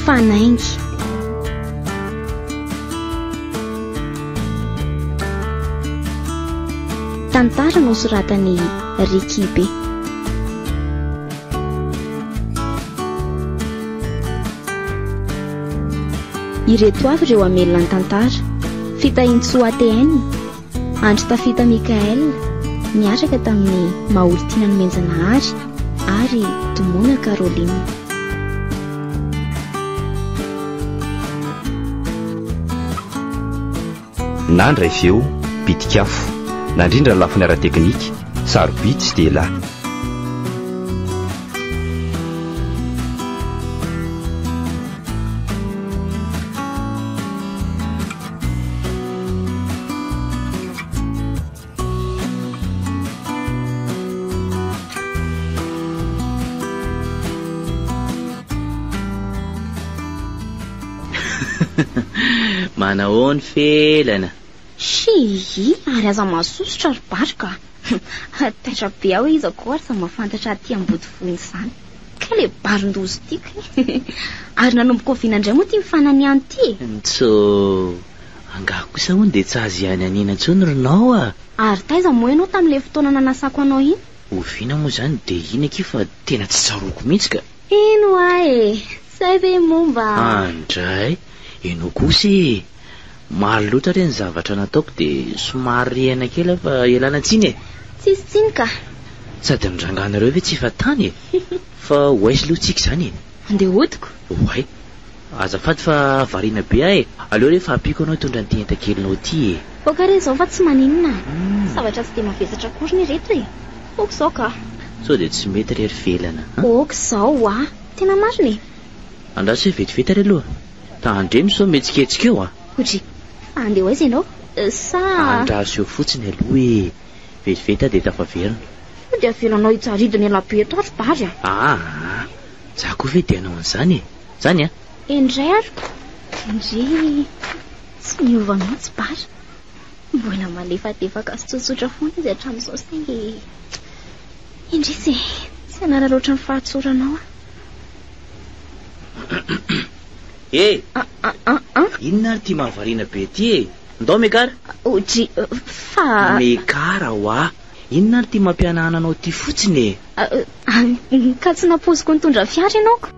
Mifanaingy. Tantara nosoratany Rikibe. Ireto avy ireo amelona ny tantara: Fitaintsoatn, Andry Tafita Mikael, miaraka tamin'ny Maolitiana ny Menjanahary ary Tomona Caroline. Nandra ifeo pitikafo, nandrindra ny lafiny ara-teknika, sarobity sy dia lahy. Manahoany felana? Xiii, ary aza masosotra ry barika. Taitra be aho izy akoa ary sa mahafantatra aty ambody voiny izany. Ka le baron-dozo tiako. Ary nanomboka oviana indray moa tia mifanany ihany ty. Ntsô, angaha kosa hono dia tsy azy ihany anina intsony ronao a. Ary taiza moa ianao tamin'ilay fotoana nanasako anao iny? Oviana moa izany dia ina aky fa tena tsy tsaroako mihitsy ka. Ino ae, zay ve momba? Andray, eno kosa e. Maro loatra ireny zavatra nataoko dia somary hena kely fa ialana tsiny e. Tsisy tsiny ka. Sady mindranganareo ve tsy fatany e. Fa hoaizy loatsika izany e. Andeha hodiko? Oay, azafady fa variana be ahy e. Aleo rehefa ampiko anao hitondra ny tenta-kelinao ty e. Oka re izao fa tsy maninona. Zavatra tsy dia mavesatra akory ny reto e. Ok izao ka. Sao dia tsy mety rery velana. Ok izao a. Tena marina e. Andraso hoe vetivety ary aloha. Tandreny sao metsiketsika eo a. Hodry, andeha hoaiza ianao? Sa... Andraso eo fotsiny aloha e. Vetivety dia tafaverina. Dia avelanao hijaridiny elabe eto ary bary a. Za koa ve dia anao an'izany e. Zany a. Indray ariko. Indry tsy miova mihitsy bary. Mboina malefadefaka sy tsotsotra foana izy hatramin'izao saingy. Indry tsy anara loatra ny fahatsoranao a. E, inona ary tia mahavariana be ty e? Ndao mekara? Hodry, fa... Mekara hoa. Inona ary tia mampianahana anao ty fotsiny e? Ka tsy napoziko nitondra fiara ianaoko.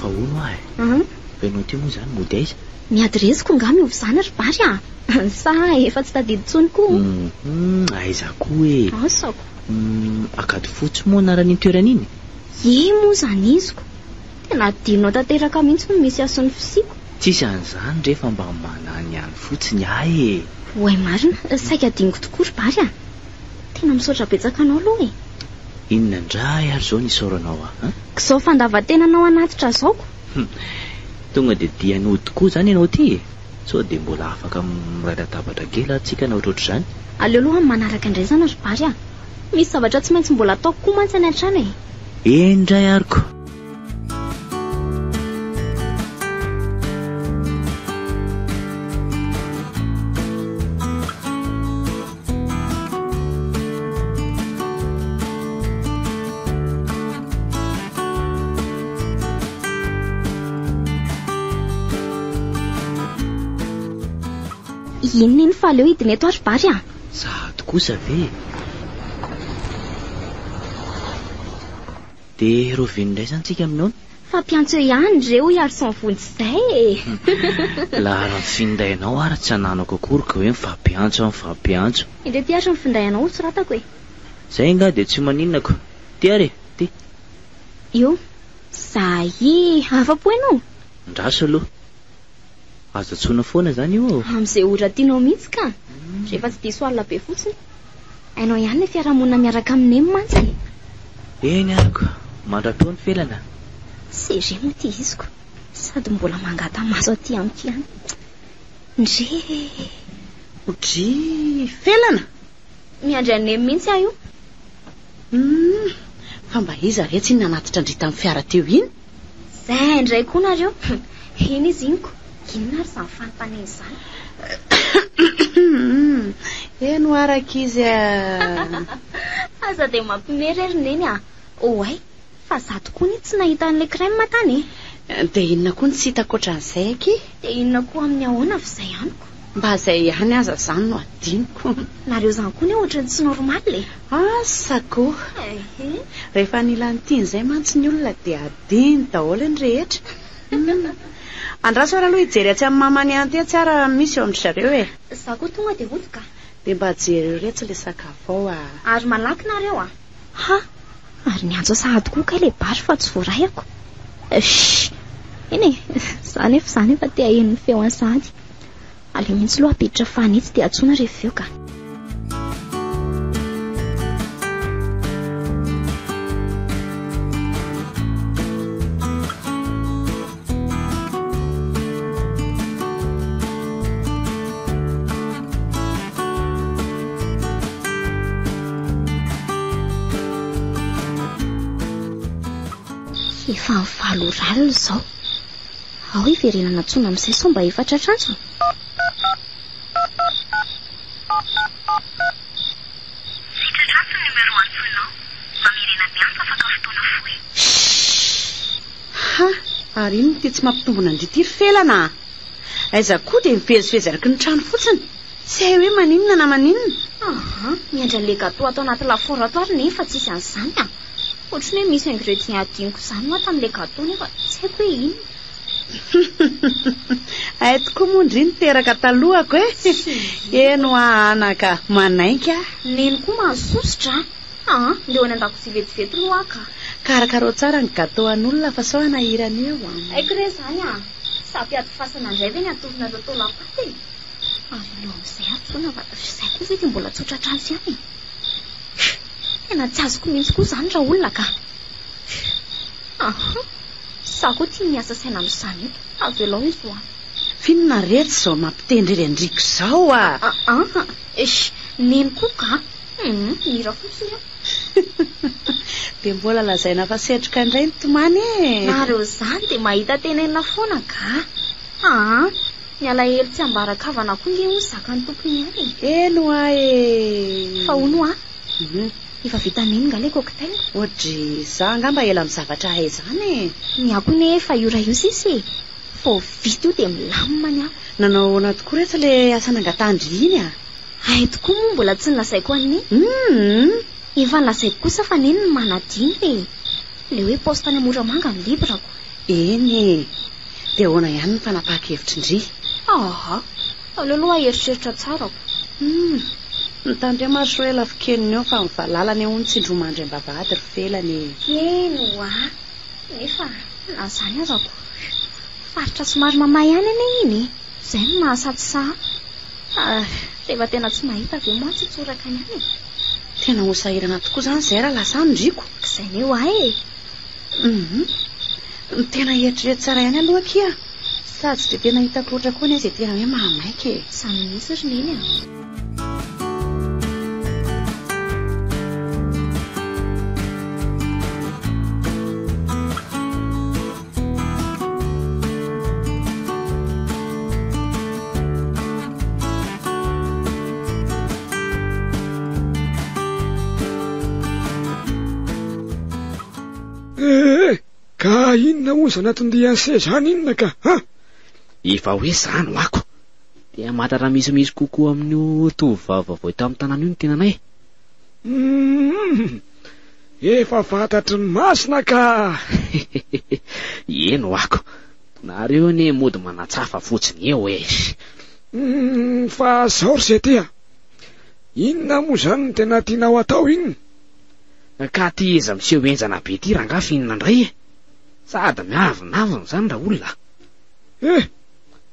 Fa ono ahy. Venao ty moa izany mody aiza? Miady reziko nga miovy izany ry bary a. Sa efa tsy tadidy tsony koa. Aiza koa e. Asako. Akady fotsy moa anarany toerana iny? Moa izany iziko. Tena adinonao tanteraka mihitsy no misy asony fisiko. Tsisy an'izany rehefa mba manany ihany fotsiny ahy e. Oay marina, saika adiniko tokoa ry bary a. Tena misaotra betsaka anao aloha e. Inona indray ary izao nisaoranao a? Kizao fandavatenanao anatitra azaoko. Tonga dia nody koa izany ianao ty e. Sao dia mbola afaka miray latabatra kely atsika na ohatrohatr'izany. Aleo aloha manaraka indray zany ry bary a. Misy zavatra tsy maintsy mbola ataoko koa mantsy any an-trano e. Indray ariko. Inona fa aleo hidiny eto ary bary a. Sady kosa ve. Dia roviana indray zany tsika aminao. Fa mpiantso eo ihany ireo hiarison vonjy izay e. Lahara ny findainao ary tsy ananako akory ka hoe mifampiantso. Indray ty ary mifinday anao tsy ratako e. Zay nga dia tsy maninako. Ty ary ty. Io, zay afa-po ianao. Ndraso aloha. Azo atsoina foana zany io. Amin'izay ora tianao mihitsy ka. Rehefa tsy diso alina be fotsiny. Hainao ihany ny fiarahamonina miaraka amin'ny mantsy. Eny ariko, mandra-peo ny felana. Sery moa ty iziko. Sady mbola mangata maso aty amiko ihany. Hodry felana. Miandry anemy mihitsy aho io. Fa mba iza re tsy nanatitra andry tamin'ny fiara teo iny? Zay indray koa nareo. Iny izy iniko. Inona ary izany fanontaniana izany? Eno araka izy Aza dia mampimererina eny a. Oay, fa za tokoa ny tsy nahita an'ilay crème tany. Dia inona koa ny tsy hita ankoatran'izay aky? Dia inona koa amin'ny ahoana fa izay aniko? Mba izay ihany aza izany no adiniko. Nareo izany koa ny ohatrany tsy normaly. Sakoa. Rehefa nilantiany izay mantsy ny olona dia adiny daholo ny rehetra. Andraso ara aloha hijery atsy amin'ny mamany ihany ty tsara misy eo amin'ny zareo e. Za koa tonga dia odika. Dia mba jereo retsy ilay sakafo ao Ary malaky nareo a. Ary niantso sahady koa ka ilay bary fa tsy voarayako. Eny e, za nefa te hahenony feo any sahady. Aleo mihitsy loha apiditra fanitsy dia atsoina rehefa eo ka. Efa mivalo ralina izao. Ao hiverenana atsoina amin'izay sao mba efatra trantsona. Ary iny ty tsy mampitombona andritiry felana. Aiza koa dia mivezivezy araky ny trano fotsiny. Tsy hay hoe maninona na maninona. Miandra an'ilay gâteau atao anaty laforatoara nefa tsy isy an'izany a. Ohatrany hoe misy ingrédient adiniko izany moa tamin'ilay gâteau nefa tsy haiko hoe ino. Ay tokoa mondry iny teraka talohako e. Eno anaka manainka. Neny koa mahasositra. Ndeo any an-dakozia vetivety no aka. Karakaro tsara ny gâteau an'olona fa sao anahirana eo. Haiko re izany a. Safiady fasana indray ve ny atovinareo tao lapaty e. Ary eo amin'izay atsona fa izay koa ve ty mbola tsotra trano ihany. Tena tsy azoko mihitsy koa izany raha olona ka. Sa koa tia miasa saina amin'izany eto. Avelao izy ho Finona rehetra izao mampitendry Endriko izao neny koa ka. Mira fotsiny dia mbola lazaina fa setroka indray ny tomany e. Nareo izany dia mahita tenenina foana ka. Ny alahelo tsy ambarakavana koa nge hoy zaka ny tompony ihany. Eno e. Fa hono efa vita neny nga le cocktail. Ohatry za angamba ela amin'ny zavatra hay izany. Ny ako ne efa ora io sisy. Fô vita io dia milamina ny ako. Nanao ahoana tokoa rehetra ilay asa nangatandry iny Ay tokoa moa mbola tsy nilazaiko an'iny. Efa nilazaiko kosa fa neny ny manadiny le hoe poste any Moramanga ny librako. Eny dia ahoana ihany ny fanapahan-kevitry-ndry. Aleo aloha eritreritra tsarako. Nitandrema soela fikeniny eo fa mivalalana eo ny tsindromandry am-bavahady ry felany. Eno nefa na izany azako. Faritra somary mamay ihany iny. Izay no mahasatsy rehefa tena tsy mahita aveo mantsy tsoraka ihany. Tena ho sahirana tokoa izany izay raha lasa andriko. Izay ny eo ahy Tena eritreritra tsara ihany aloha kia. Sady tsy dia tena hitako loatra koa ny izay tena hoe mahamaiky. Izany mihitsy ry neny Ka inona moa izany natondiany sezany inona ka? Efa hoe izany ho ako. Dia matatra misy kokoa amin'ny tovovavy vao eto amin'ny tanàna io ny tenanay. Efa fantatry ny masina ka. Eno ako. Nareo ne mody manatsafa fotsiny eo Fa zao ry zay inona moa izany no tena tianao atao iny? Ka ty iza miseho enjana be ty rangaha finina indray sady miavonavona izany raha olona.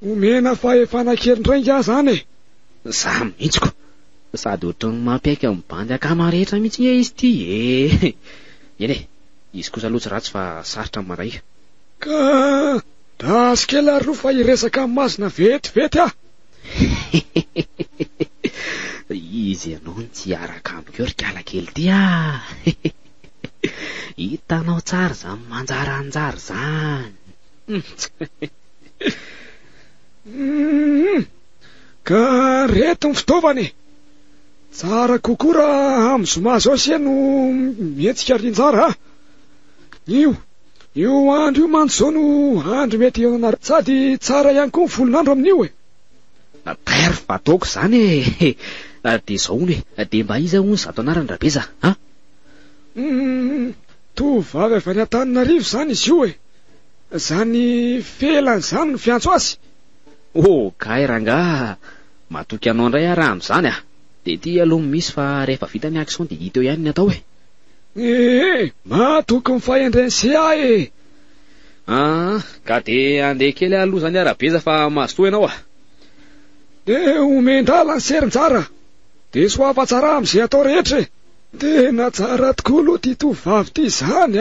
Omena fahefana kely indray nga zany Za mihitsiko. Sady ohatrany mampiaiky amin'ny bandy akama rehetra mihitsy izy ty Eny izy kosa aloha tsy ratsy fa sarotra maray. Ka dasikely ary fa iresaka masina vetivety Izy ianao ny tsy araka amiko eo ry kala kely ty hitanao tsara zany manjaranjara zany. Ka reto ny fitaovany tsara kokoa raha amin'ny zoma zao se no mihetsika rinjara. Io andro io mantsy zao no andro mety eo sady tsara ihany koa ny volon'andro amin'io e. Natery fa ataoko zany e. De zao ny hoe de mba iza hono zato anarany Rabeza ha? Tovavy avy any Antananarivo zany izy io e. Zany felany zany no fiantso azy. Kay rangaha matoky anao indray raha amin'izany de ty aloha misy fa rehefa vita ny action de hita eo ihany ny atao e. Matoky ny fahendrense e. Ka de andeha kely aloha zany Rabeza fa mazotoa ianao de omendrala ny serinjara de soafa tsara amin'izay atao rehetra e. Tena tsara tokoa aloha ty tovavy ty zany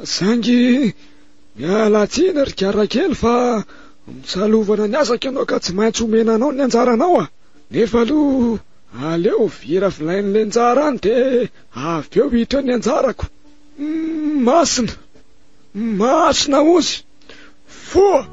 Zangy miala tsiny ry karakely fa misalovana ny asako ianao ka tsy maintsy omena anao ny anjaranao nefa aloha aleo vira vilain'le anjara any de avy eo hitra ny anjarako. Masina ozy foa.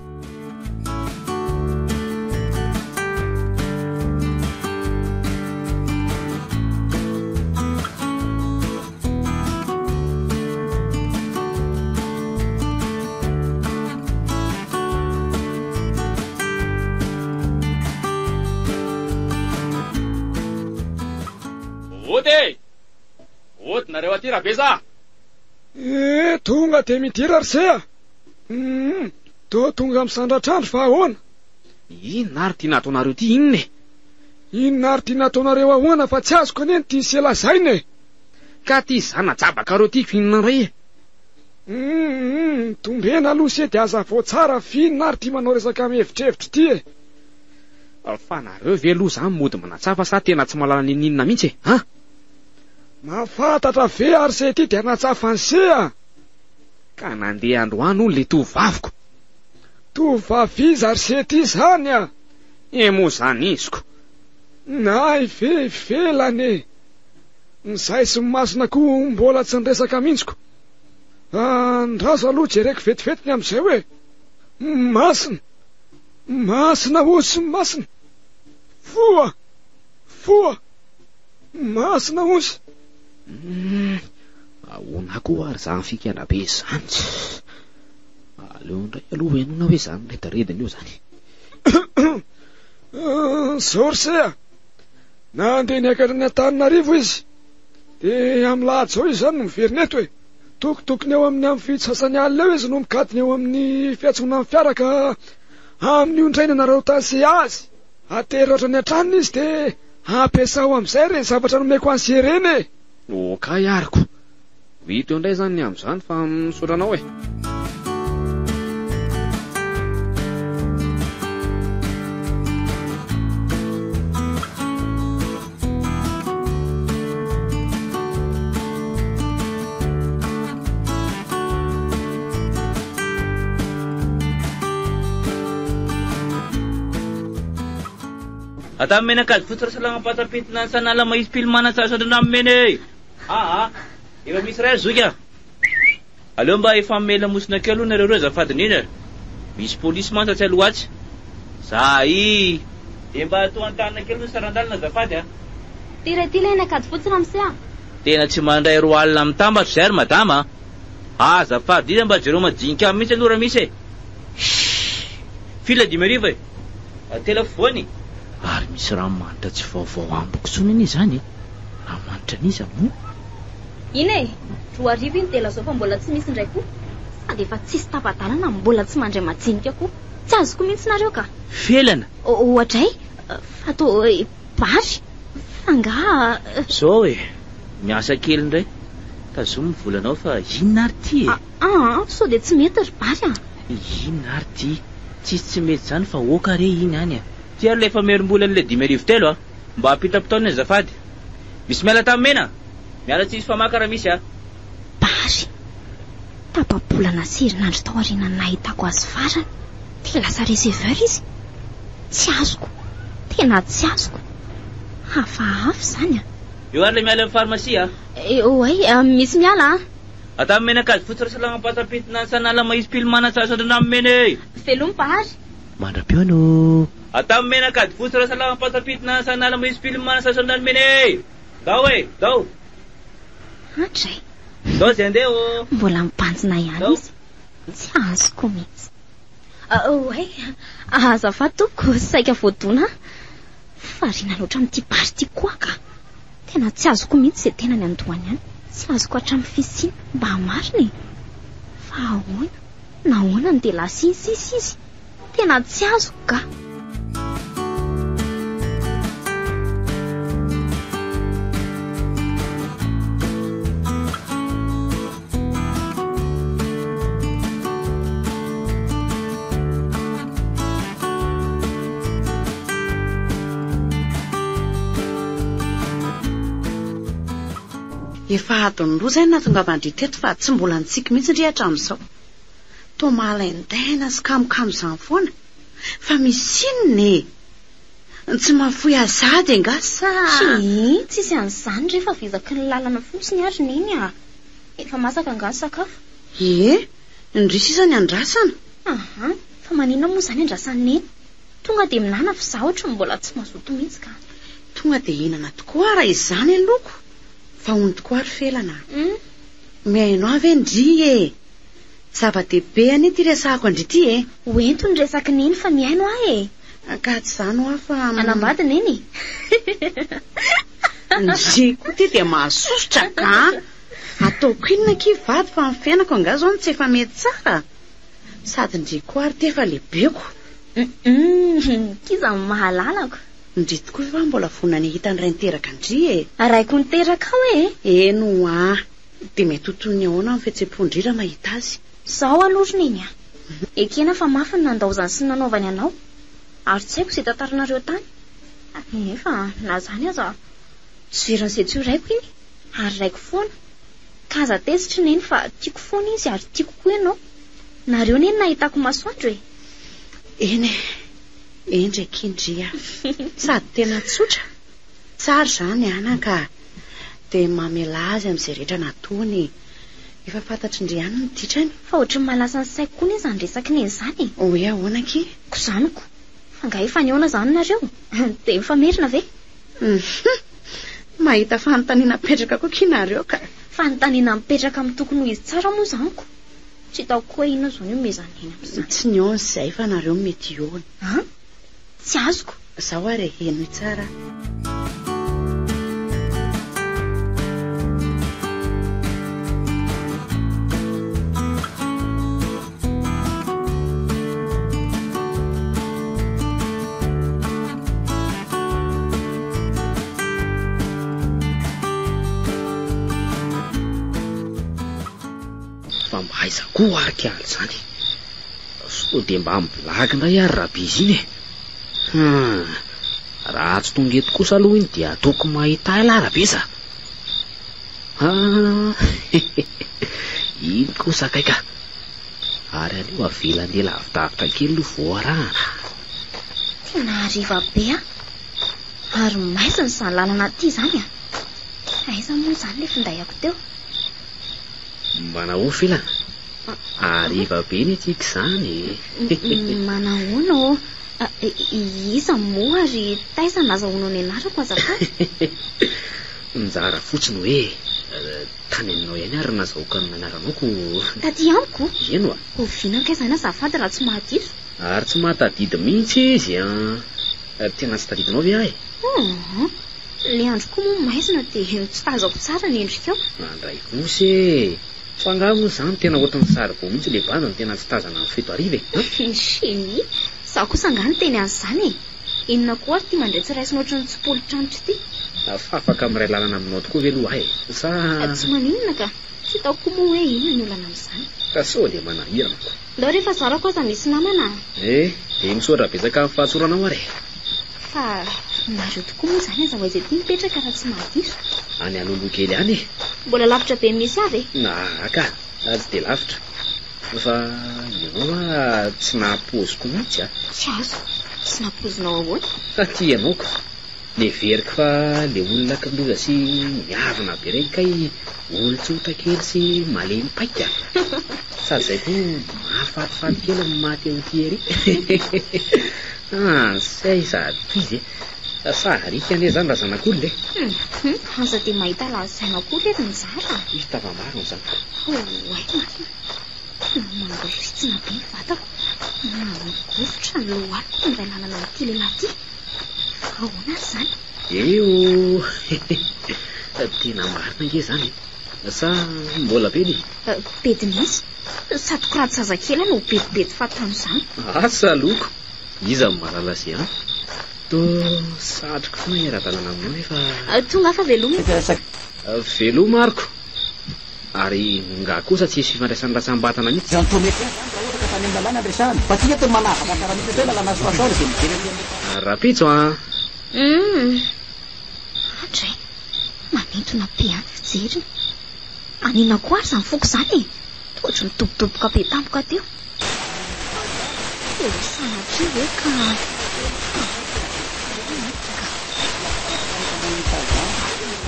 Oty nareo aty Rabeza. Tonga de midira rsea. To tonga misandratrandro fa ahoana? Inona ary tia nataonareo ty inona e? Inona ary tia nataonareo ahoana fa tsy azoko aneny ty selazaina e. Ka ty zana jabakareo tiako inona indray e? Tombena aloha se de aza vao tsara finona ary tia manao resaka mihevitrevitra ty e. Fa nareo ve aloha zany mody manatsafa sa tena tsy malala ninina mihitsy e ha? Mafantatra ve ary se ty de anatsafa ny sea. Ka nandeha androany hono le tovaviko. Tovavy izy ary se ty zany moa zany iziko. Nay velany e. Nizay sy masina koa mbola tsy niresaka mintsiko. Ndrazo aloha jereko vetivety amin'izay hoe masina osy masina foa masina osy. Ahoana koa ary zany fikana be zany. Aleo ndray aloha enona hoe zany redarediny io zany. Zorsea nandeha niakatra ny Antananarivo izy de amin'ny lahady zao izy zany no miverina eto hoe tokotokony eo amin'ny fitsasany alina eo izy no mikadiny eo amin'ny fiatsona amin'ny fiara ka amin'ny ondraina nareo tasy azy atery oatra ny antranony izy de ampiasao amin'izay re zavatra nomeko an'zy reny e. Kay ariko vita eo indray zany ny amin'izany fa misotranao e. Ata menakady fotsy rasalagna patapitina sanala maisy pilmana sasandrana mene. Efa misy ray zoika. Aleo mba efa mela mosina kely aloha nareo azafady nina. Misy polisy mantsy atsy alohatsy. Zay. De mba atao an-tanana kely aloha sarandalina azafady Ty menakady fotsy ramsea. Tena tsy mandray roa alina amin'ny tambatro zay ary madama. Azafady ina mba jereo majinika amin'ny mihitsy aloha raha misy e. Fila 10,000 e. Telefony. Ary misy raha manitra tsy vaovao amboko tsony zany raha manitra n'izy mo. Ina e, 2 arivo iny tela zao fa mbola tsy misy indray koa. Sady efa tsisy tapa-dalana mbola tsy mandray majinika koa. Tsy azoko mihitsy nareo ka. Felana. Ohatray fatao bary fanga. Zao e, miasa kely indray. Tazomy volanao fa inona ary ty e? So de tsy mety ry bary Inona ary ty? Tsy mety zany fa oka re iny any Ty ary lefa merim-bola an'le 10,000 telo mba apita-potaona azafady. Misy miala tamina. Miala tsisy famaka raha misy Bary. Tapa-bolana serinandro tao aoriana nahitako azy farany. Te lasa receveur izy. Tsy azoko. Tena tsy azoko. Hafahafa zany Io ary le miala amin'ny farmasia misy miala Ata amin'ny menakady fotsy raha salagna patapitina sanala mahisy pilmana sasandrina amin'ny Felompahary. Mandram-piano. Ata amin'ny menakady fotsy raha salagna patapitina sanala mahisy pilmana sasandrina amin'ny Dao e, dao. Hatray. Dao zay andeha o. Mbola mibanjina ihany izy. Tsy azoko mihitsy. Oe, azafady toko saika voadona. Farina loatra amin'ity bary ity koa ka. Tena tsy azoko mihitsy izay tena ny andohany ihany. Tsy azoko hatramin'ny fisiana mba hamarina. Fa ahoana? Nahoana ny dia lasa insisy izy. Tena tsy azoko ka. Efa adiny roa izay nahatonga vandriteto fa tsy mbola nitsika mihitsy ndre hatramin'izao. Toa malaindaina sy kamokamo izany foana. Fa misy inona e? Tsy mahafoy azady angasa. Tsisy an'izany rehefa vizaky ny lalana fotsiny ary niny a. Efa masaka angaha sakafo. Ndry sisa ny andrasana. Fa manina moa izany andrasana neny. Tonga dia minana fa zaho ohatra mbola tsy mazoto mihitsy ka. Tonga dia hinana tokoa raha izany aloko. Fa hony tokoa ary felana. Miainao avy ndry e. Zava-dehibe any ity resahako andry ity e. Hoento ny resaky neny fa miaino ahy e. Ka tsy izany ho fa anambady neny. Ndry koa ty dia mahasosotra ka. Ataoko inona kivady fa ny fiainako angaha zao tsy efa mety tsara. Sady ndry koa ary ty efa lehibeko. Kiza ny mahalalako. Ndry tokoa fa mbola vonany hita nyray niteraka ndry e. Araiko niteraka hoe. Eno dia mety hotony ahoana amin'ny fihetsem-po-ndry raha mahita azy. Zaho aloha neny a. Ekena fa mafy ny nandaozany sy nanaovany anao. Ary tsy haiko izay tantaranareo tany. Nefa na zany aza tsy veran'izay tsy raiko iny. Ary raiko foana. Ka aza tezitra neny fa tiako foana izy ary tiako koa ianao. Nareo neny nahitako masoandro e. Eny ndraiky indry a. Sady tena tsotra. Tsara izany anaka. Dia mamela azy amin'izay rehetra nataony. Efa fantatry indry ihany ny ditrany. Fa ohatran'ny malasa ny saiko koa izany resaka neny izany. Hoe ahoana ki? Kozanoko. Fa nga efa niaona izany nareo. Dia mifamerina ve? Mahita fanontaniana mipetraka koa kinareo ka. Fanontaniana mipetraka amin'ny tokony ho izy tsara moa izaniko. Tsy taoko koa inona izao ny omezaneny amin'izany. Tsy niaona izay fa nareo mety iona. Tsy azoko. Zaho ary heno tsara. Fa mahaiza koa ary kialy izany. So dia mba mibilaky ndray ary rabizy iny e. Raha tsy tonga eto kosa aloha iny dia ataoko mahita ahy larabe za. Iny kosa kaika. Ary aleo avela ny lavidavitra kely no voarahana. Tena hariva be a. Ary maizina izany lalana ity izany a. Aiza moa izany le findahiako teo. Mba nahoa filana. Hariva be ny tiako izany. Manahoana o. Iza moa ary taiza nazahoana ny anarako azafady. Nizara fotsiny hoe tany aminao ihany ary nazahoaka ny anaranao. Taty amiko? Eno a. Ovinaka izany azafady raha tsy mahadiso. Ary tsy mahatadidy mihitsy izy tena tsy tadidinao ve ahy? Le andro koa moa maizina dia tsy tazako tsara ny endrikao. Andray kosy fa ngaha moa izany tena ohatran'ny sary vao mihitsy le bandany tena tsy tazana amin'ny fito ariva e. Shiny, zaho kosa angany teny an'izany e. Inona koa ary tia mandray tsiraisina ohatran'ny tsy politrantitra ity. Fa afaka miray lalana aminao tokoa ve aloha ahy? Sa tsy maninona ka. Tsy taoko koa moa hoe inona ny olana amin'izany. Ka sao dia manahirana. Ndao rehefa zarako aza misy namana. Dia misaotra betsaka amin'ny fahatsoranao ary. Fa nareo tokoa moa izany aza ho aiza ety mipetraka raha tsy mahadiso. Any alolo kely any e. Mbola lavitra be misy avy e. Ka tsy dia lavitra. Fa ianao tsy nahapozy koa mihitsy a. Tsy azo. Tsy nahapozinao ahoana. Ty ianao ka. Neveriko fa le olona kiloza sy miavana be reny kay olon-tsotra kely sy malemy paika. Sady zay koa mahafatifaty kely ny maty eo ty ery. Say sady izy sarika ane zany raha zanak'olo le. Aza dia mahita zanak'olo ery ny zara. Hitava maro ny zanako. Mangotritsina be ny vatako. Mangofotra ny lohaliko indray lalana ity lehilahy ity. Ahoana ary zany? Eo tena marina nge zany. Sa mbola be ny? Bedy misy. Sady korady zazakely no bedibedy fatano zany. Asa loko. Iza ny mahalala zay an? To satroko foana era-dalana aminao nefa. Tonga afa veloma. Veloma mariko. Ary nga kosa tsy hisy fifandraisan'ny latsambatana mihitsy. Rapitso an. Andray, manintona be any fijeriny. Anina koa ary zany foko zany e. Tohatry ny tobotoboka be tampoka teo. Sanatria hoe ka...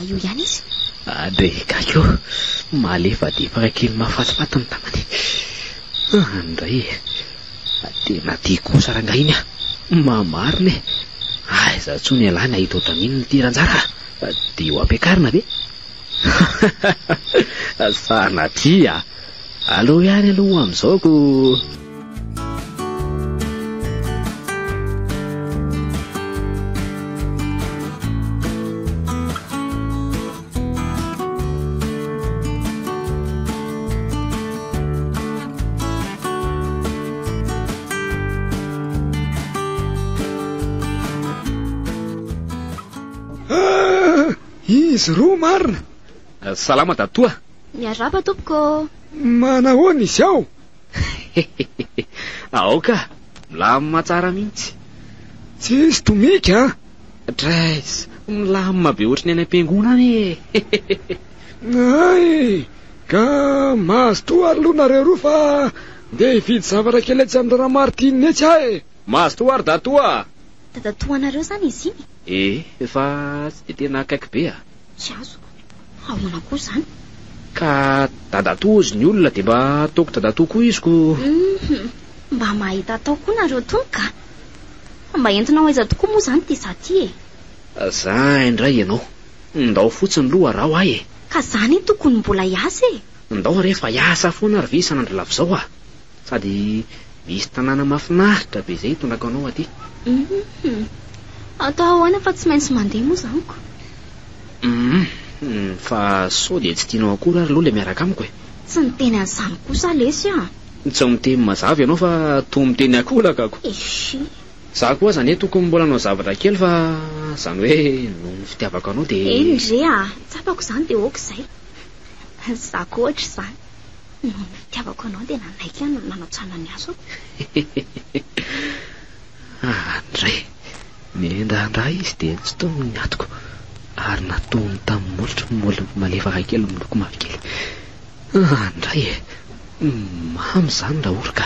Io ihany izy. Adrekako malefadefaka kely mahafatifaty ny tamany. Andray tena tia kosa rangainy mamarina e. Aiza tsony alany ahita ohatran'iny ny tiranjara dia eo ampiakarina ve? Sanatria aleo ihany aloha amin'izao ko. Izy roa marina. Salama datoa. Miaraba tompoko. Manahoana izy ao? Aoka milamina tsara mihitsy. Tsisy tomika a? Drais milamina be ohatrany any am-piangona any e. Ay, ka mahazo toa ary aloha nareo roa fa ndeha hividy zavatra kely etsy amin'ny Ramaritiny etsy ahy. Mahazo toa ary datoa. Dadatoanareo zany izy iny? Fa tsy dia tena akaiky be a. Tsy azo. Ahoana koa zany? Ka dadatoa izy ny olona dia mba ataoko dadatoa koa izy ko. Mba mahita atao koa nareo tonga. Mba entina ho aiza tokoa moa zany ty zaty e. Za indray ianao ndao fotsiny loha raha ahy e. Ka zany tokony mbola hiasa e. Ndao rehefa hiasa foana ary ve isan'andro lava zao a. Sady misy tanàna mahafinaritra be zay tondraka anao aty. Atao ahoana fa tsy maintsy mandeha moa zaniko. Fa sao dia tsy tianao akory ary aloha le miaraka amiko e. Tsy niteny an'izany kosa lesy a. Tsy miteny mazava ianao fa toa miteny akolaka ako. Ishi. Za koa zany tokony mbola anao zavatra kely fa zany hoe no fitiavako anao dia. Endre a, tsapako zany dia okizay. Za koa ohatra zany. No fitiavako anao dia nanaika no nanatsanana ny asako. Andray nendandra izy dia tsy tao ny atoko ary nataony tamin'ny molotra malefaka kely miloko mavokely. Andray mamy zany raha orika.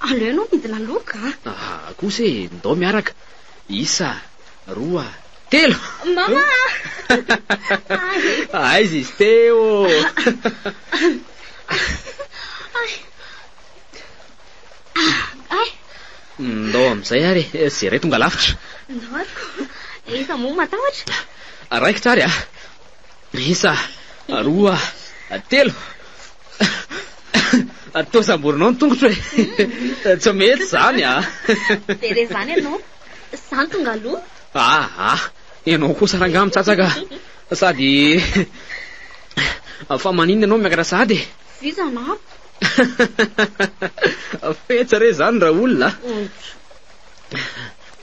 Aleo anao midina loka. Kosa e, ndao miaraka. Isa, roa, telo. Mama! Aiza izy teo. Ndao amin'izay ary zay ray tonga lafitra. Ndao ariko. Efa moa matahotra. Raiko tsary a. Isa, roa, telo. Atao samborinao ny tongotra hoe tsy mety zany a. Dia re zany ianao zany tonga aloha. Ianao kosa ranga mitsatsaka sady fa maninona ianao miakatra sady. Vizana. Fetsa re zany raha olona.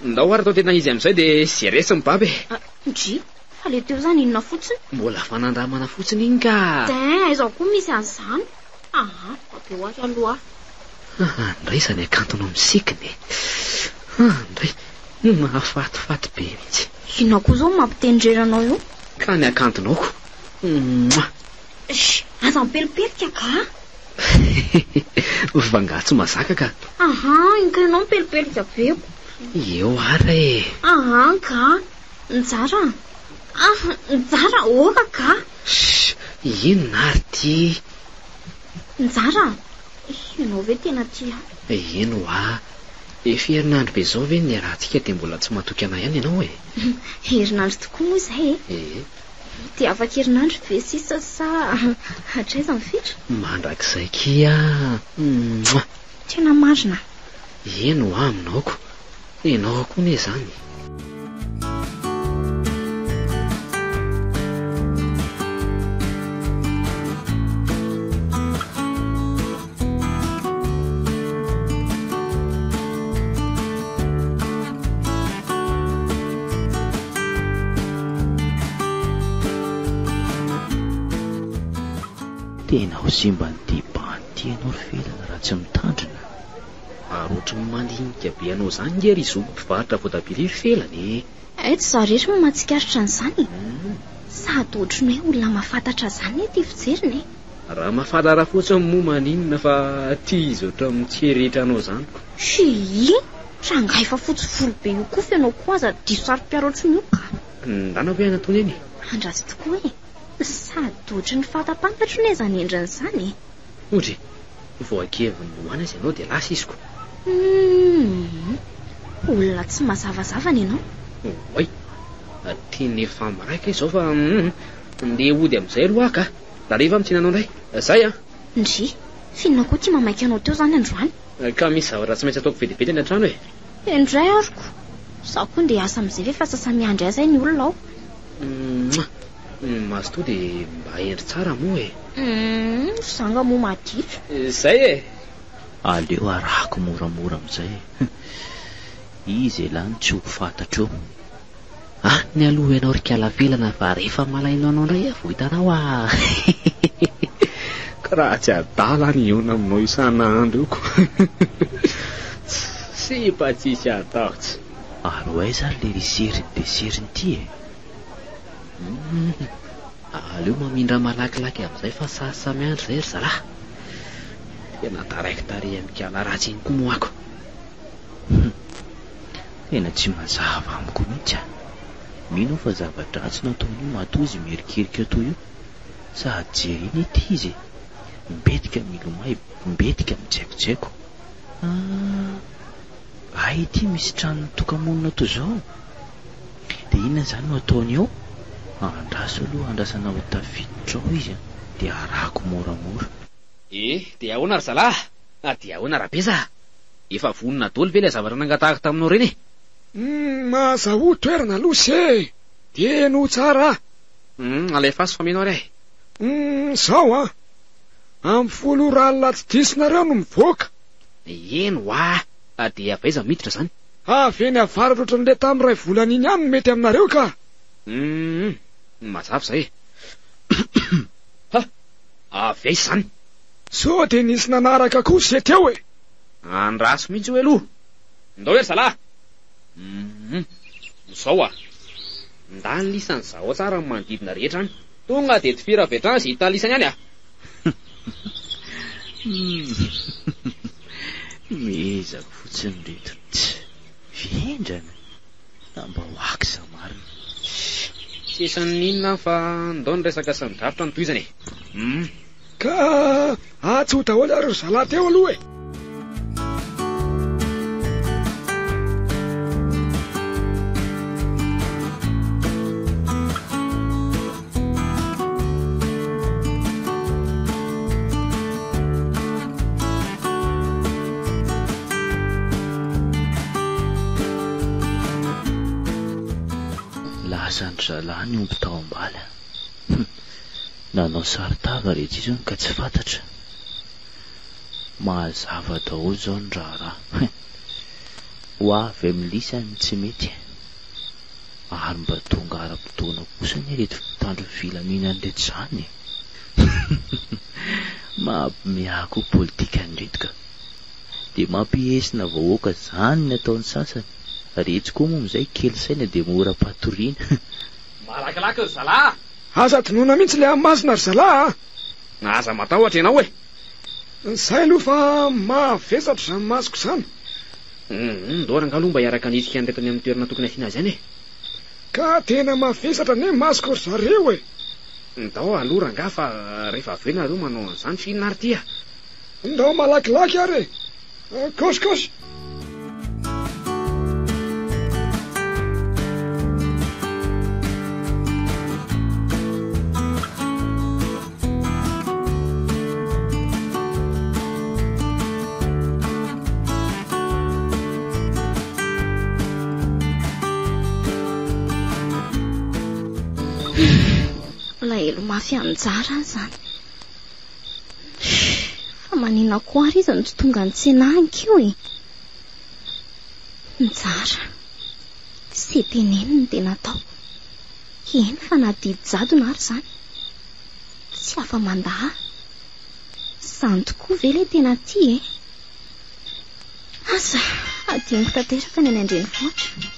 Ndao ary atao tena izy amin'izay dia zay resy mibaby. Ndry fa le teo zany inona fotsiny? Mbola fanandramana fotsiny iny ka. Izaho koa misy an'izany. Be ho azo aloha. Andray izany akantonao misikiny. Andray mahafatifaty be mihitsy. Ina koa zao mampitendreranao io? Ka ny akantonao. Aza mipelipelika ka? Vangatsy mazaka ka. Inkanao mipelipelika be. Eo ary e. Ka. Ntsara. Ntsara oka ka. Inona ary ty? Ntsara. Ianao ve tena tia? Ino efa herinandro be zao ve ny rahantsika dia mbola tsy matoky anay ihany ianao e? Herinandro tokoa moa izay e. Dia afaka herinandro ve sisa sa hatraiza mifitra? Mandrakizay kia. Tena marina. Ino aminaoko. Ianao koa ne zany. Tena ho simba ny dibanty ianao ry felana raha tsy mitandrina. Ary ohatry ny mandinika be anao zany nge ry zo mpivarotra voatabia ry felany. Tsy za rehetra mo mahatsikaritra an'izany. Sady ohatry ny hoe olona mahafantatra zany ty fijeriny. Raha mahafantatra fotsiny moa maninona fa ty izy ohatry mitseritra anao zany. Rangahy efa fotsy volo be io koa fianao koa aza diso saro-piarotsy io ka. Ndana ve anatony eny? Andrasy tokoa e. Sady ohatry ny fahatapantatro ne zany endriny zany. Ohatry voakeviny hoana izy ianao dia lasa isiko. Olona tsy mazavazava ny ianao. Oay, tiany efa maraika izao fa ndeha hody amin'izay aloha ka. Da rehefa mitsinanao indray. Zay Ndry, finona koa tia mamaika anao teo zany androany. Ka misy zavatra tsy maintsy ataoko vetivety any an-trano e. Indray aroko. Zaho koa ndeha asa amin'izay ve fa sasamiandry azy ny olona ao. Maso to dia mba endry tsara moa e. Zanga moa maditra. Zay e. Aleo arahako moramora amin'izay. Izy elany tsy ho fantatro. Ny aloha ianao rikala velana fa rehefa malainao anao indray vao hitanao Ka raha tsy adala ny iona aminao isan'andro io ko. Sy mba tsisy ataotsy. Aro aiza le riseriny deseriny ty e. Aleo mamindra malakilaky amin'izay fa sasamiandro zay ry zalahy. Tena taraiki-tarehy amikala ratsy iny koa moako. Tena tsy mazava amiko mihitsy mino fa zavatra tsy nataon'io matozy mierikirika toy io. Sady jeriny ity izy mbetika milomay, mbetika mitsaikotsako. Ity misy trano tokamonina toy izao. Dia inona zany no ataony eo? Andraso aloha andrasana ho tafiditra ao izy dia arahako moramora. Dia ahoana ry zalahy? Dia ahoana rabeza? Efa vonona daholo ve ilay zavatra nangatahako taminao reny e? Mazaho toerana aloha se. Teno tsara. Alefaso fa menao ray. Zao amin'ny folo ralina tsy disinareo no mivoaka. Eno dia avaiza miditra zany? Avy eny avaratra ohatran'ilay tamin'iray volana iny ihany mety aminareo ka. Mazava zay. Avy aiza zany? So dia nisy nanaraka koa se teo e. Andraso mihitsy hoe aloha. Ndao ery zalahy. Zao ndany lisany zao tsara ny manodidina rehetra any. Tonga dia ty firavetrana zay hita lisany any Mezako fotsiny reto. Viendrana. Namba hoaky za marina. Sesan'inona fa ndao ny resaka sy midrafitra ny toizany e. Ka tsy ho daholo ary ry zalahy teo aloha e. Lasandry zalahy ny omby tao ambala. Nanao saritava rehetra izany ka tsy fantatra. Mazava daholo zao ny raharaha. Ho avy amin'ny lisany tsy mety. Ary mba tonga ara-potoana kosa ny rehetra mpitandro filaminana rehetra izany. Mampiako politika andretika. Dia mampiesina vahoaka izany ny ataon'ny sasany. Retsy koa moa amin'izay kely saina dia mora patoriana. Malakilaky ry zalahy. Aza tonoina mihitsy le amin'ny masina ry zalahy. Aza matahotra ianao e. Zay aloha fa mavesatra izany masoko izany. Ndora anga aloha mba hiaraka nisika an'retany amin'ny toerana tokony asiana izany e. Ka tena mavesatra ne masoko ry zareo e. Ndao aloha ranga fa rehefa avy eo nareo manao an'izany fihinana ary tia. Ndao malakilaky ary. Kosy. Lahelo mafy anjara izany. Fa manina koa ary izy ny tsy tonga ny tsenahany io e. Njara. Sy teneniny ny tena atao. Eny fa na didy-jadona ary izany. Tsy afa-mandaha. Izany tokoa ve ilay tena ty e. Asa, adiniko tanteraka ny any an-drenivohitra.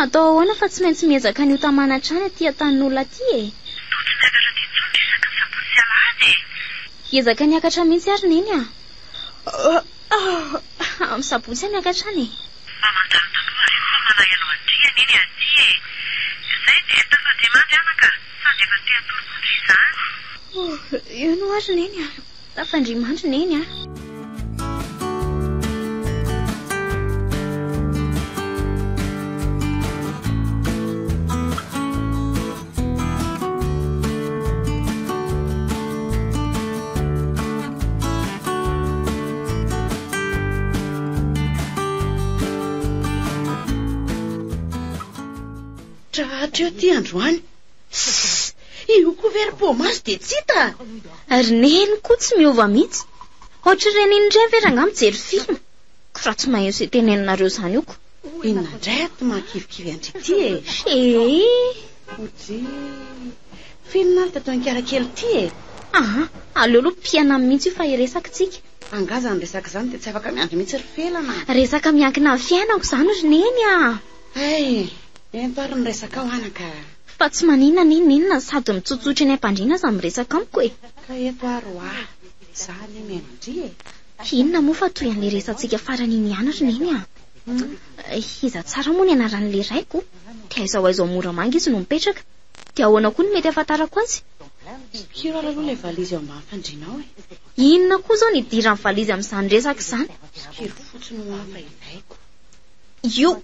Atao ahoana fa tsy maintsy miezaka ny ho tamana-trany aty an-tanin'olona aty e. Ezaka niakatra mihitsy ary neny a. Amin'ny sabotsy niakatra any e. Io no ary neny a. Tafandrimandry neny a. Trahatra eo ty androany. Io koa verim-pomaso dia tsy hita. Ary neny koa tsy miova mihitsy. Ohatra ireny indray ve ranga mijery film. Fa tsy mahay izay teneninareo izany io ko. Inona indray ato mahakivikivy andrity e. Oji. Film ary tatao ankarakely ty e. Aleo aloha piana mihitsy io fa hiresaka tsika. Angaza ny resaka izany dia tsy afaka miandry mihitsy ry felana. Resaka miankina amin'ny fiainako izany ry neny a. Ento ary ny resaka ao anaka. Fa tsy maninona ninona sady mitsotsotra eny am-pandriana aza miresaka amiko e. Ka eto ary ho ahy. Zaho ny miandry e. Inona moa fa toy an'ilay resantsika farany iny ihany ry neny a. Iza tsara moa ny anaran'ilay raiko. Dia aiza mora manga izy no mipetraka. Dia ahoana koa ny mety ahafantarako azy. Kiro ary aloha ilay valizy ao ambany fandriana ao e. Inona koa zao ny idiran'ny valizy amin'izany resaka izany. Kiro fotsiny ho hafa ilaiko. Io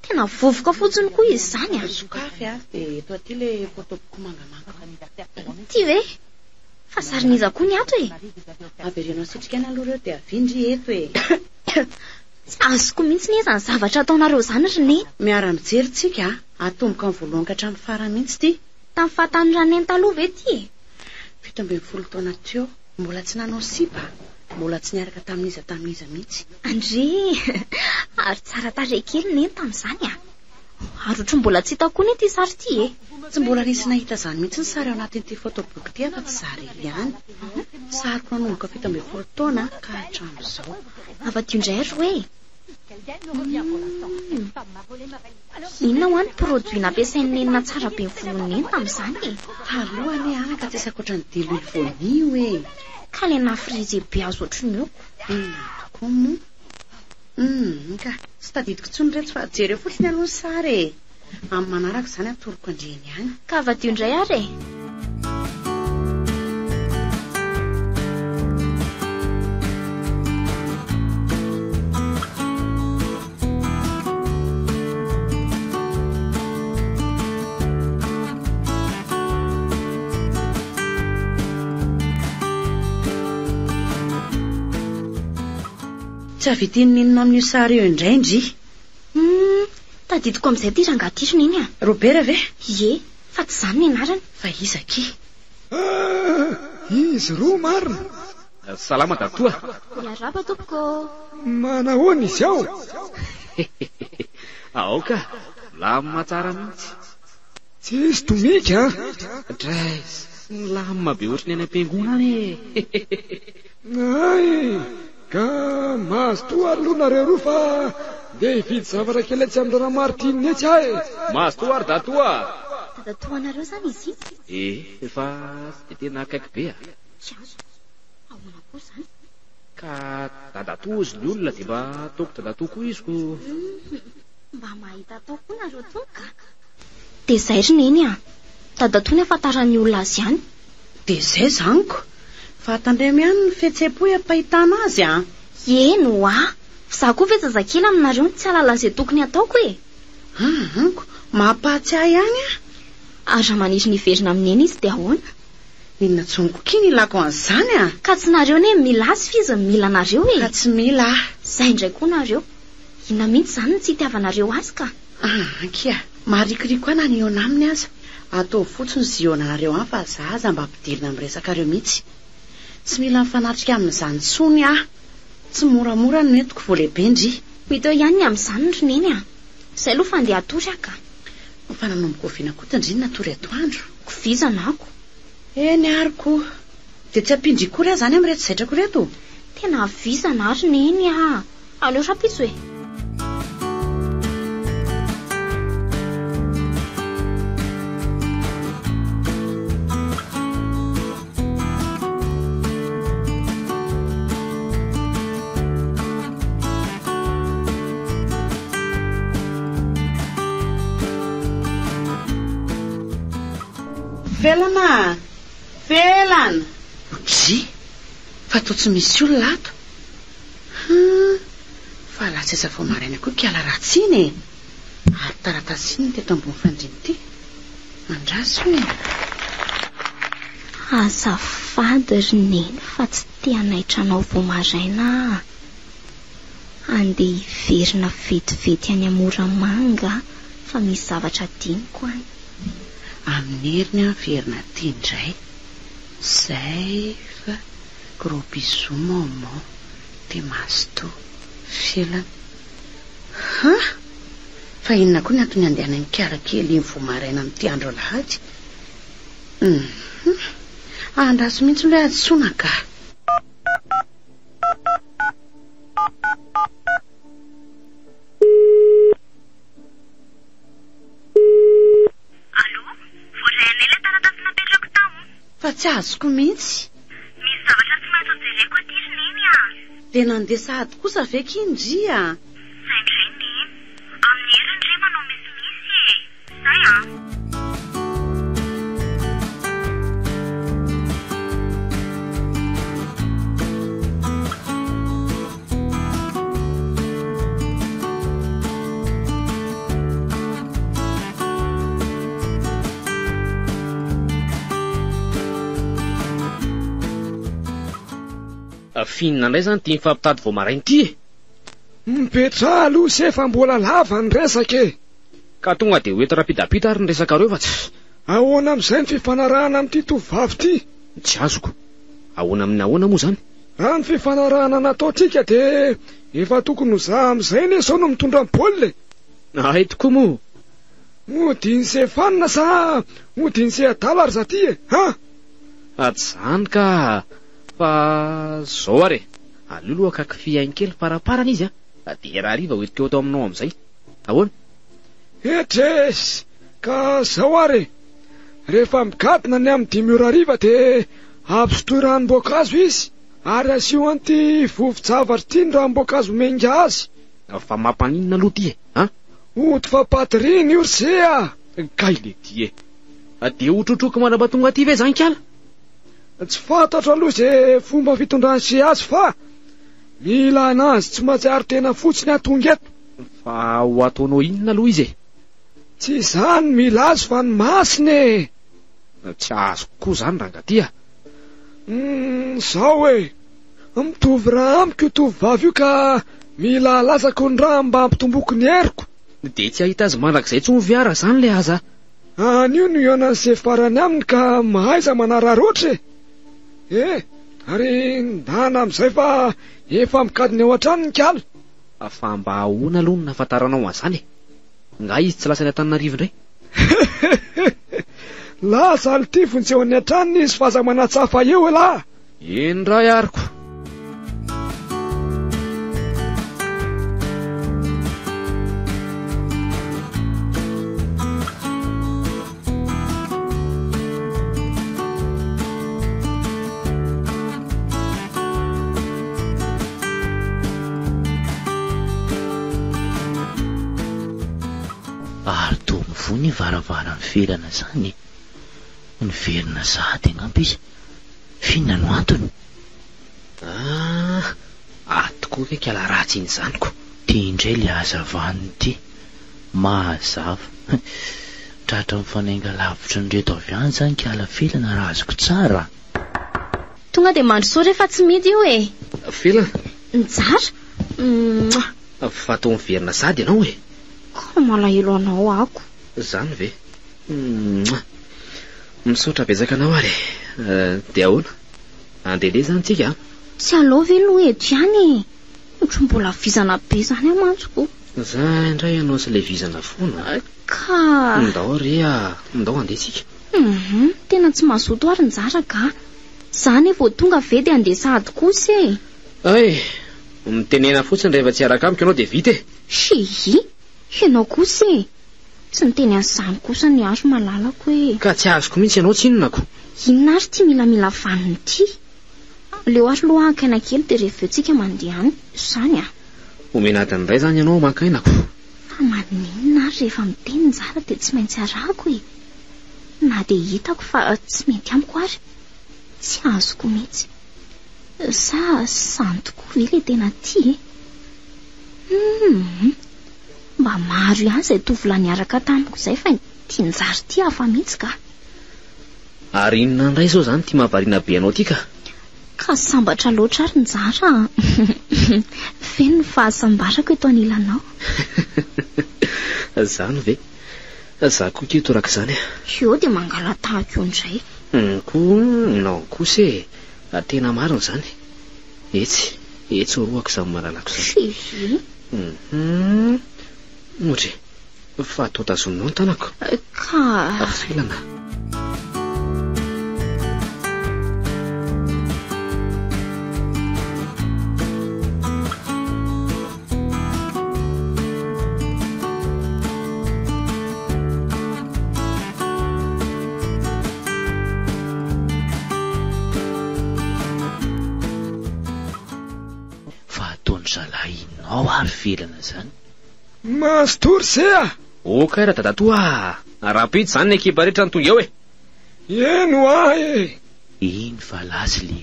tena vovoka fotsiny koa izy izany a. Sokafy a dia eto aty ilay fotoboko mangamanga. Ty ve? Fa sariniza koa ny ato e. Averenao sitrika ny aloha ireo dia avindry eto e. Tsy azoko mihitsy ny izany zavatra ataonareo izany ry neny. Miara-mijery tsika atomboka amin'ny voalohany ka hatramin'ny farany mihitsy ty. Tamin'ny fahatany taloha ve ty e? 17 taona teo mbola tsy nanao sipa. Mbola tsy niaraka tamin'iza mihitsy. Andre, ary tsara tarehy kely neny tamin'izany a. Ary ohatry mbola tsy hita koa ny ity sary ty e. Tsy mbola nisy nahita izany mihitsy ny sary ao anatin'ity fotoboky ty fa tsy zary ihany. Sariko nanomboka 17 taona ka hatramin'izao. Afa-tio indray ary hoe. Inona ho any produit nampiasain'ny nenina tsara be ny volony neny tamin'izany e. Taloha anie anaka tsy sakatra ny dilo ilivonio e. Ka le nafrizy be azo ohatriny io. Tokoa moa. Ka tsy tadidiko tsony reto fa jereo fotsiny aloha ny sary e. Amin'ny manaraka izany atoroko andreny ihany. Ka afa-tio indray ary e. Tsy avitiny ninona amin'io sary eo indray ndry. Tadidiko amin'izay ty rangaty neny a. Robert ve? Ie, fa tsy izany ny anarany. Fa iza ki? Izy roa marina. Salama tatoa. Miaraba tompoko. Manahoana izy ao? aoka lamina tsara mihitsy. Tsisy tomika drais lamina be ohatry ny any am-piangona any ay ka mahazo toa ary aloha nareo roa fa dia hividy zavatra kely tsy amin'ny ranomaritiny etsy ahy. mahazo toa ary datoa. Dadatoanareo zany izy efa tsy dia tena akaiky be Tiazo, ahoana koa zany? ka dadatoa izy ny olona dia mba ataoko dadatoa koa izy ko. Mba mahita atao koa nareo tonga. Dia zay ry neny dadatoa ny afantaran'ny olona azy ihany. Dia zay zaniko fa tandremo ihany ny fihetseham-po ampahitana azy Eno za koa ve zazakely aminareo ny tsy alala izay tokony ataoko e. Anko mampahatsiahy ihany Ary raha maniry niverina amin'eny izy dia ahoana? Inona tsonoko kiny ilako an'izany Ka tsy nareo ne mila azy fizy mila nareo e. Ka tsy mila Zay indray koa nareo. Inona mihitsy zany ny tsy itiavanareo azy ka? Kia marikiriko ana ny eo aminy aza. Atao fotsiny zy eo anareo any fa za aza mba ampidirina amin'ny resaka reo mihitsy. Tsy mila mifanatrika amin'izany tsony Tsy moramora no entiko vao lehibe ndry. Miteo ihany ny amin'izany ry neny Zay aloha fa andeha atory aka. Fa nanomboka oviana koa tandriny natory atoandro. Kovizana ako. Eny ariko. Dia tsy ampindry kory zany amin'ny reto zaitra koreto. Tena avizana ary neny Aleo rapitso e. Velana Zy fa to tsy misy olona ato. Fa latsesa vao maraina koa kiala ratsiny ary taratasiny teto ambony fandriny ity mandraso hoe Azafady ry neny fa tsy tia naitranao vao maraina andeha hiverina vetivety any Moramanga fa misy zavatra diniko any. Amin'ny heriny verina ity indray. Zay fa gros bisous maman dia masto Felana. Fa inona koa ny antony andehanany kiara kely iny vao maraina amin'ity andro lahady. Andraso mihitsy ilay adsoina ka. Fa tsy azoko mihitsy. Misy zavatra tsy maintsy jereko aty ry neny Dia nandeha sahady kosa ve kindry Zay indray neny. Amin'ny heriny ry manao misimisy Zay Finina indray zany tia mifampitady vao maraina ity mipetraha aloha se fa mbola lava ny resaka ka tonga dia hoeto rapidapita ary ny resaka reo fa tsy ahoana amin'izay ny fifanarahana amin'ity tovavy ity. Tsy azoko ahoana amin'ny ahoana moa zany. Raha ny fifanarahana nataotsika dia efa tokony ho za amin'izay ne sao no mitondra ny baolina. Ay tokoa moa. Modiny se fanina sa modiny se adala ry zaty Tsy zany ka fa zao ary alolo akaky fiainy kely faraparana izy dia raha riva hoetiko eo atao aminao amin'izay. Ahoana? Etresy ka zao ary rehefa migadina ny amin'ny 5 ora riva dia ampisotoy ranom-boankazo izy ary asio an'ity vovon-javatra ity ny ranom-boankazo menga azy. Fa mampanina aloha ty ody fa patiriny io ry se kay le ty dia otrotroky manamba tonga aty ve zany kala? Tsy fantatro aloha izay fomba fitondrany se azy fa mila anazy tsy mahatsiaro tena fotsiny atonga eto. Fa ho ataonao inona aloha izy tsy izany mila azy fa ny masiny Tsy azoko koa zany rangaty zao mitovy raha amiko io tovovavy io ka mila lasako ny raha mba hampitomboky ny heriko. Dia tsy ahita azy mandrakizay tsy miviara zany le aza. Anio no ianan'izay farany aminy ka mahaiza manararoatra ary ndana amin'izay fa efa mikadiny ao an-trano ny kala. Fa mba ahoana aloha ny nafantaranao an'izany nga izy tsy lasa ny Antananarivo indray? Lasa altifony tsy eo ny an-tranony izy fa aza manatsafa eo lahy. Iny ray ariko. Ary toa mivony ny varavara ny felana zany. Niverina sady angamba izy. Fiona no antony. Tokoa ve kala ratsy iny zaniko. Ty indray le hazavany ty. Mahazava. Tratra mifanainga lavitra ny reto avy any zany kala felana raha azoko tsara. Tonga de mandrosoa rehefa tsy midy io e. Felana? Njara. Fa tao miverina sady ianao e. Ka malahelo anao ako. Zany ve? Misaotra betsaka anao ary. De ahoana? Andeha zany tsika? Tsy alao ve lo eto ihany? Ohatry mbola vizana be zany amantsiko. Za indray ianao sy le vizana foana. Ka Ndao rea, ndao andeha tsika. Tena tsy mazoto ary Njara ka. Zany vao tonga ve de andeha sady kosa e. Ay, mitenena fotsiny rehefa tsy araka amiko ianao de vita e. Hihi, ianao kosa e. Tsy niteny an'izany kosa ny azo malalako e. Ka tsy azoko mihitsy ianao tsinonako. Inona ary ty milamila vaniny ty? Leo ary loha ankaina kely de rehefa eo tsika mandeha any. Zany a. Omena adiny iray zany ianao mankainako. Fa maninona ary rehefa miteny Njara de tsy maintsy arako e. Na de hitako fa tsy mety amiko ary. Tsy azoko mihitsy. Sa sany tokoa ve le tena ty e? Mba maro ihany izay tovolahy niaraka tamiko izay fa tia Njara ty hafa mihitsy ka. Ary inona indray zao zany ty mahavariana be anao ty ka? Ka sambatra loatra ary Njara. Feno ny fahasambarako eto anilanao. Zany ve? Za koa ke toraka zany. Eo de mangala tahaka io indray. Nao kosa e. Tena marina zany. Etsy roako zany malalako zany. Hihi. Motry, fa atao tazoninao ny tanako. Ka Felana. Zalahinao ary felana zany. Mastory sea. Oka raha dadatoa. Rapide zany ny ekipa rehetra ny tonga eo e. Eno e. Iny fa lasy le.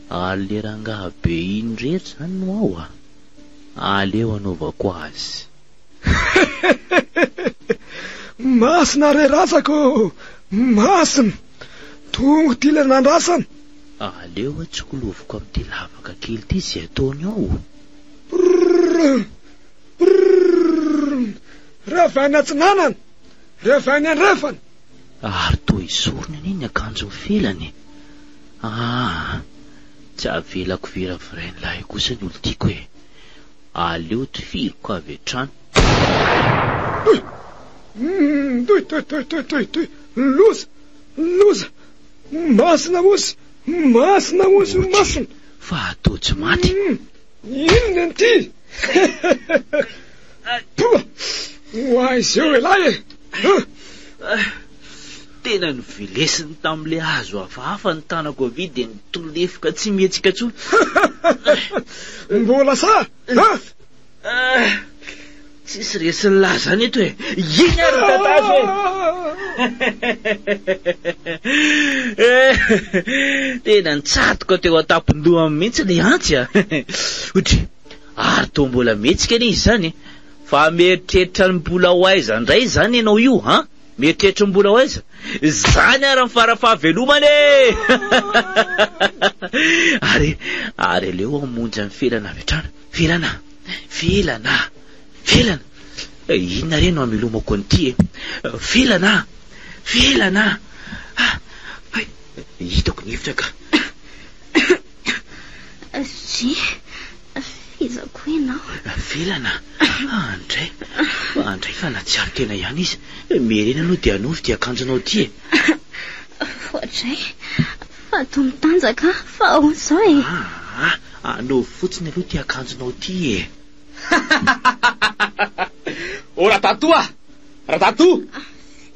Ale rangaha be iny rehetra zany no ao a. Aleo anaovako azy. Masina re rasako. Masina. Tongo ty le nandrasana. Aleo atsikoloviko amin'ity lavaka kely ty zay ataony ao. Rehefa any atsinanana. Rehefa any andrefana. Ary toy isorona iny akanjo felany. Tsy avelako vera virain'lahy kosa ny olo tiako e. Aleo tifiriko avy hatrany. Toy. Loza. Masina mosy. Masina. Fa atao tsy maty. Inona anty? Hoay zeo elahy e. Tena nivelesiny tamin'le hazo hafahafa ny tanako avy de nitolefika tsy mihetsika tsony. Mbola sa? Tsisy resiny lahy zany eto e. Iny ary tatazo e. Tena nitsatoka teo atapon-dohany mihitsy le antsy a. Otry, ary to mbola mihetsika izy zany. Fa mieritreritra ny mbola ho aiza ndray zany ianao io, ha? Mieritreritra mbola ho aiza? Zany ary farafahavelomany e. Ary aleo amonjy amin'ny felana avy hatrany. Felana. Inona reno amelomako an'ity e. Felana. Hitako ny hevitra ka. izako ianao. Velana andray fa natsiaro tena ihany izy. Merena anao dia anovy dia akanjonao ty Ohatray fa toa mitanjaka fa zao e. Anovy fotsiny aloha ty akanjonao ty O Ratato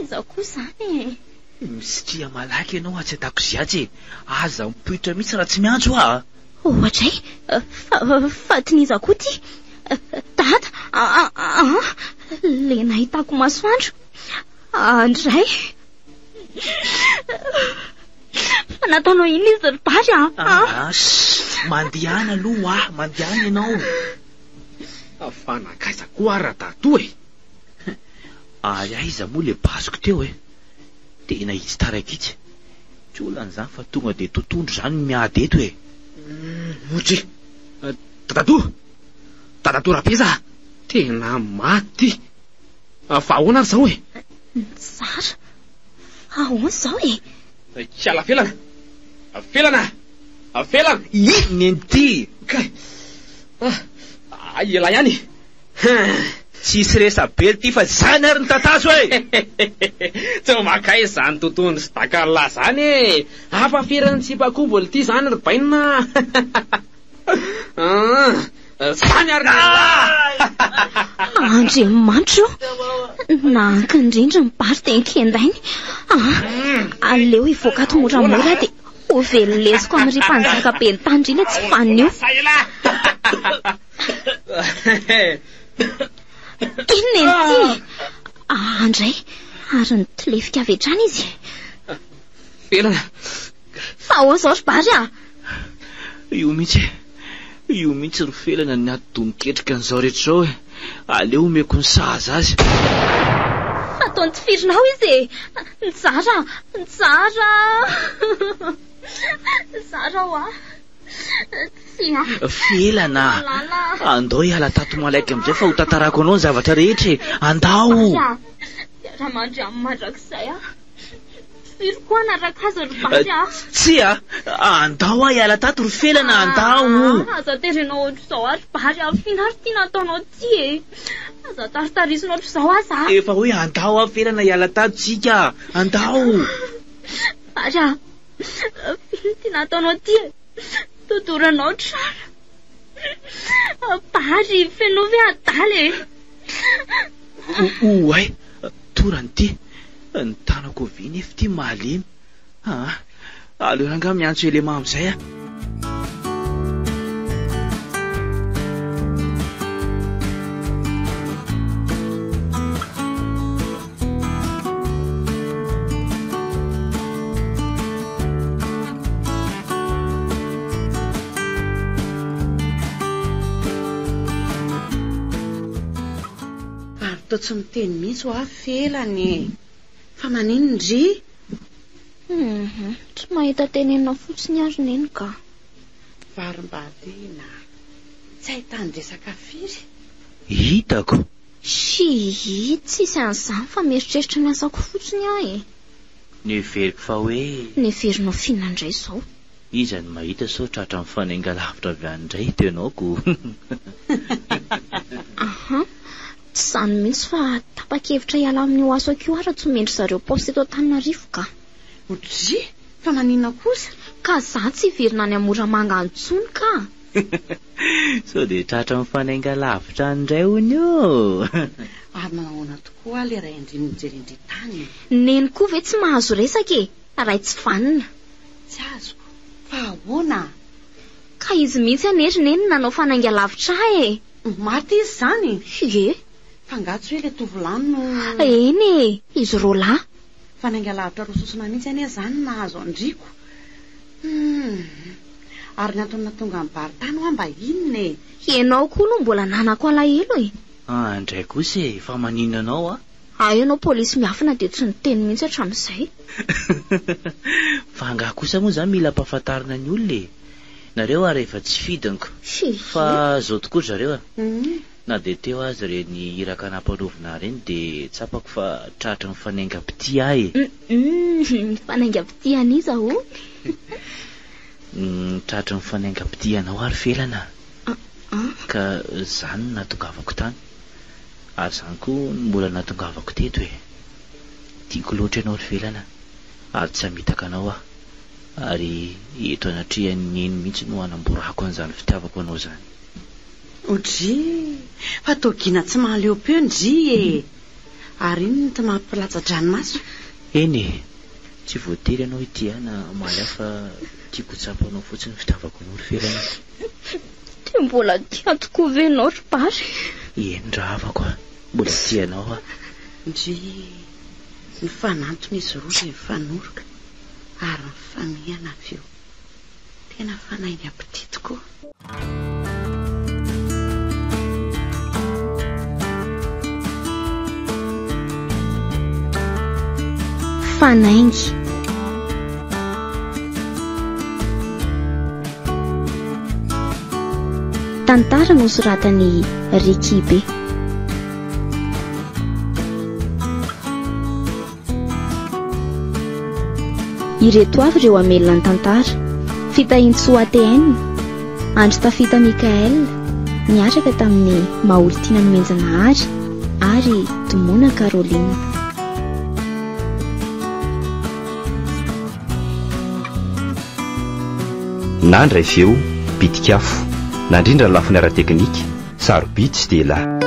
Izao koa zany misitria malaky ianao atsy an-dakozia aza mipoitra mihitsy raha tsy miantso Ohatray fatin'iza koa ty Dada le nahitako masoandro andray fa nataonao iny izy ry Bary mandehana aloha mandehana ianao fa nakaiza koa Ratato iza moa le basiko teo tena izy tarakitsy tsy olan'izany fa tonga de totondro zany miady eto Otry Ratato rapeza tena maty fa ahoana ary zao Tsara ahoana zao tsy ala felana nenty ela ihany tsisy resa-bely ty fa zany ary ny tataso tsy makay zany totondro sy takala zany afaferany tsipakoboly ty zany ry bainina zany ary Andriamanitro nankindrindra ny Bary teny kendainy aleo hivoaka ato moramora de ho velolesiko amin'ry mpanjaka be ny tandrina tsy fanio Inenty andray ary ny tlefika avetrany izy felana fa ahoana zao ry Bary io mihitsy ry felana ny ati-doniketrika an'izao rehetra zao aleo omeko ny sahaza azy ataony tifirinao izy Ntsara felana andao hiala tato malaiky amizay fa ho tantarako anao ny zavatra rehetra andao raha mandry amin'ny mandrakizay firy koa narakazo ry Bary tsy andao hiala tato ry felana andao aza terenao ohatr'izao ary Bary finary ty nataonao ty aza taritarisinao ohatr'izao aza efa hoe andao felana hiala tato tsika andao Bary fino ty nataonao ty totoranao tsara Bary fenovy adaly oay torany ty ny tanako vy nefa ty malemy aleo ranga miantso elema amizay Tao tsy miteny mihitsy ho felany fa maninondry tsy mahita tenenina fotsiny ary neny ka varim-badina tsy ahitany resaka firy hitako tsisy an'izany fa mieritreritra ny asako fotsiny neveriko fa hoe neverinao fihinandray zao iza ny mahita sao tratra mifanainga lavitra avy an'indray tenaoko Tsy zany mihitsy fa tapa-kevitra hiala amin'ny oaso akio ara tsy mendry zareo paosy eto Antananarivo ka Otry fa maninona kosa ka za tsy hiverina any Moramanga antsony ka sao de tratra mifanainga lavitra an'indray hony ary manahoana tokoa le ray andry mijerendry tany neny koa ve tsy mahazo resaka ray tsy vanina tsy azoko fa ahoana ka izy mihitsy anery neny nanao fanainga lavitra maty izy zany fa ngatsy hoe le tovolahy no eny izy roalahy fanainga lavitra rososona mihitsy ane zany nahazo andriko ary ny antony natonga ny Bary tany hoa mba inona ianao koa no mbola nanako alahelo andray kosa fa maninona anao ianao polisy miafina de tsy niteny mihitsy hatramin'izay fa angaha kosa moa zany mila ampahafantarina ny olona nareo rehefa tsy fidiniko fa zao tokoa zareo na de teo azy reny iraka nampalovina reny de tsapako fa tratra mifanainga-pity mifanainga-pity aniza tratra mifanainga-pity anao ary felana ka zany natongavako tany ary zany koa mbola natongavako teto hoe tiako loatra ianao ry velana ary tsy hamitaka anao aho ary eto anatrihan'ny eny mihitsy no hanamborako an'izany fitiavako anao zany. Odry fa togina tsy mahaleo peo ndry e ary iny ny ty mampilatsa-dranomaso. Eny e, tsy voatery ianao itiana malafa tiako tsapanao fotsiny fitiavako anao ry velana. Dia mbola tia tokoa ve ianao ry Bary? Eny raha havako mbola tianao a. Ndry ny fananton'izy roa izay mifanoroka ary mifanihana avy eo tena fanainy ampity tokoa. Fanaingy. Tantara nosoratany Rikibe. Ireto avy ireo amelona ny tantara: fitahian-tsoa ATN, Andry Tafita Mikael, niatraka tamin'ny Maolitiana Menjanahary ary Tomona Caroline. Nandray feo Pitikafo, nandrindra ny lafiny ara-teknika Sarobitsy Stella.